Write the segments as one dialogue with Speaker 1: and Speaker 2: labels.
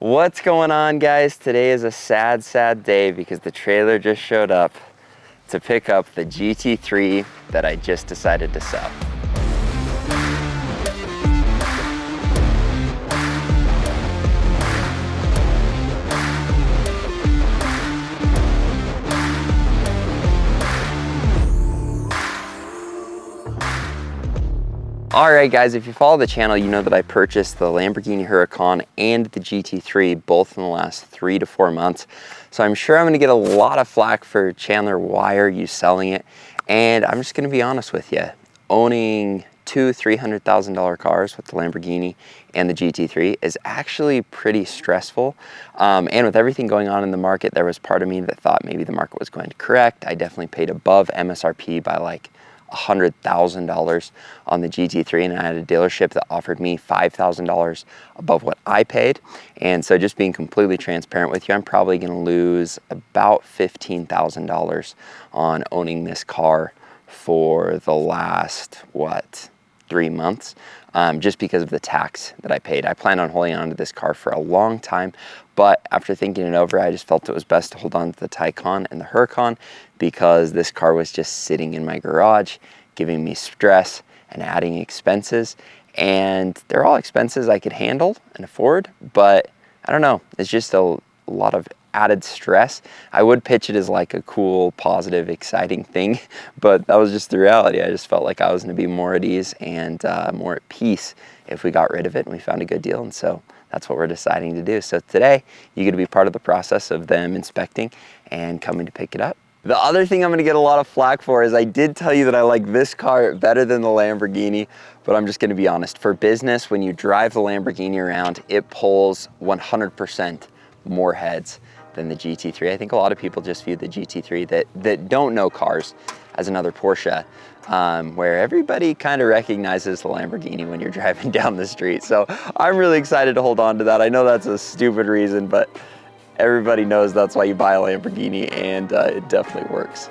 Speaker 1: What's going on, guys? Today is a sad day because the trailer just showed up to pick up the GT3 that I just decided to sell. Alright guys, if you follow the channel, you know that I purchased the Lamborghini Huracan and the GT3 both in the last 3 to 4 months. So I'm sure I'm going to get a lot of flack for Chandler, why are you selling it? And I'm just going to be honest with you. Owning two $300,000 cars with the Lamborghini and the GT3 is actually pretty stressful. And with everything going on in the market, there was part of me that thought maybe the market was going to correct. I definitely paid above MSRP by like $100,000 on the GT3, and I had a dealership that offered me $5,000 above what I paid. And so just being completely transparent with you, I'm probably going to lose about $15,000 on owning this car for the last, 3 months, just because of the tax that I paid. I plan on holding on to this car for a long time, but after thinking it over, I just felt it was best to hold on to the Taycan and the Huracan because this car was just sitting in my garage, giving me stress and adding expenses. And they're all expenses I could handle and afford, but I don't know, it's just a lot of added stress. I would pitch it as like a cool, positive, exciting thing, but that was just the reality. I just felt like I was going to be more at ease and more at peace if we got rid of it and we found a good deal. And so that's what we're deciding to do. So today, you get to be part of the process of them inspecting and coming to pick it up. The other thing I'm going to get a lot of flack for is I did tell you that I like this car better than the Lamborghini, but I'm just going to be honest. For business, when you drive the Lamborghini around, it pulls 100% more heads than the GT3. I think a lot of people just view the GT3 that don't know cars as another Porsche, where everybody kind of recognizes the Lamborghini when you're driving down the street. So I'm really excited to hold on to that. I know that's a stupid reason, but everybody knows that's why you buy a Lamborghini, and it definitely works.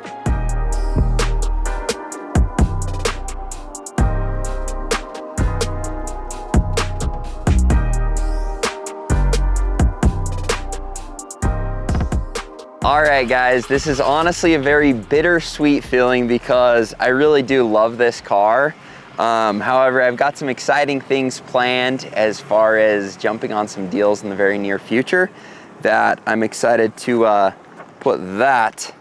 Speaker 1: All right, guys, this is honestly a very bittersweet feeling because I really do love this car. However, I've got some exciting things planned as far as jumping on some deals in the very near future that I'm excited to put that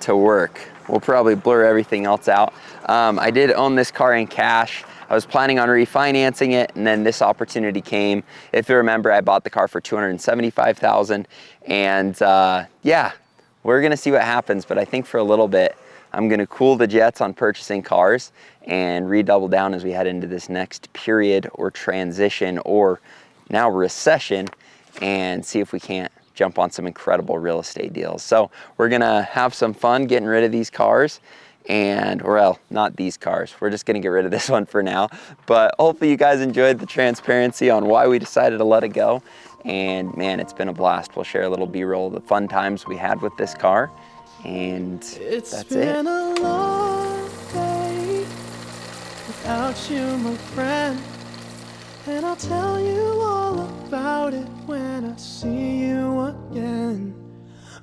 Speaker 1: to work. We'll probably blur everything else out. I did own this car in cash. I was planning on refinancing it, and then this opportunity came. If you remember, I bought the car for $275,000, and yeah, we're gonna see what happens, but I think for a little bit, I'm gonna cool the jets on purchasing cars and redouble down as we head into this next period or transition or now recession, and see if we can't jump on some incredible real estate deals. So we're gonna have some fun getting rid of these cars, and, well, not these cars. We're just gonna get rid of this one for now. But hopefully you guys enjoyed the transparency on why we decided to let it go. And man, it's been a blast. We'll share a little B-roll of the fun times we had with this car. And that's it.
Speaker 2: It's been a long day without you, my friend. And I'll tell you all about it when I see you again.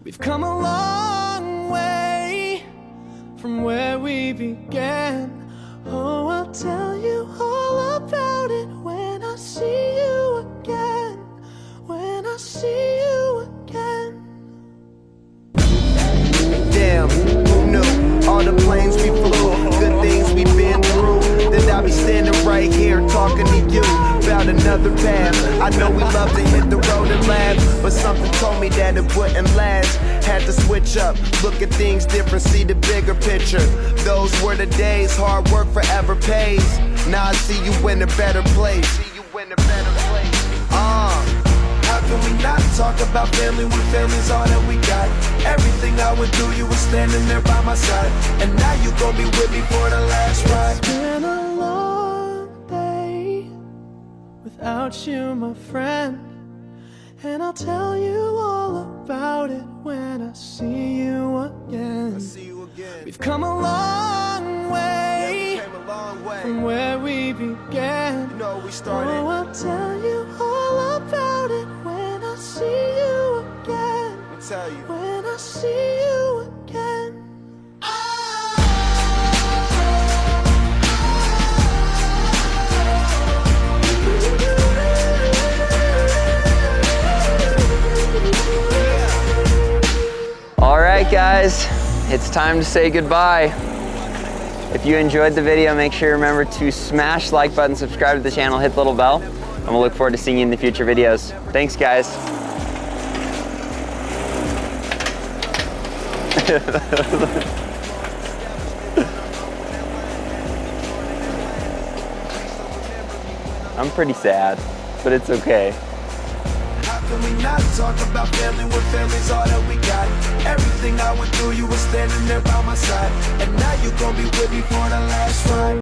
Speaker 2: We've come a long way from where we began. Oh, I'll tell you all about it when I see you again. When I see you again.
Speaker 3: Damn, who knew? All the planes we flew, good things we've been through. Then I'll be standing right here talking to you about another path. I know we love to hit the road and laugh, but something told me that it wouldn't last. Had to switch up, look at things different, see the bigger picture. Those were the days, hard work forever pays. Now I see you in a better place. How can we not talk about family when family's all that we got? Everything I would do, you were standing there by my side, and now you gon' be with me for the last ride.
Speaker 2: It's been a long day without you, my friend. And I'll tell you all about it when I see you again. We've come a long way, from where we began.
Speaker 3: You know we started.
Speaker 2: Oh, I'll tell you all about it when I see
Speaker 3: tell you.
Speaker 2: when I see you again.
Speaker 1: All right, guys, it's time to say goodbye. If you enjoyed the video, make sure you remember to smash the like button, subscribe to the channel, hit the little bell, and we'll look forward to seeing you in the future videos. Thanks, guys. I'm pretty sad, but it's okay.
Speaker 3: How can we not talk about family when family's all that we got? Everything I went through, you were standing there by my side. And now you gon' be with me for the last ride.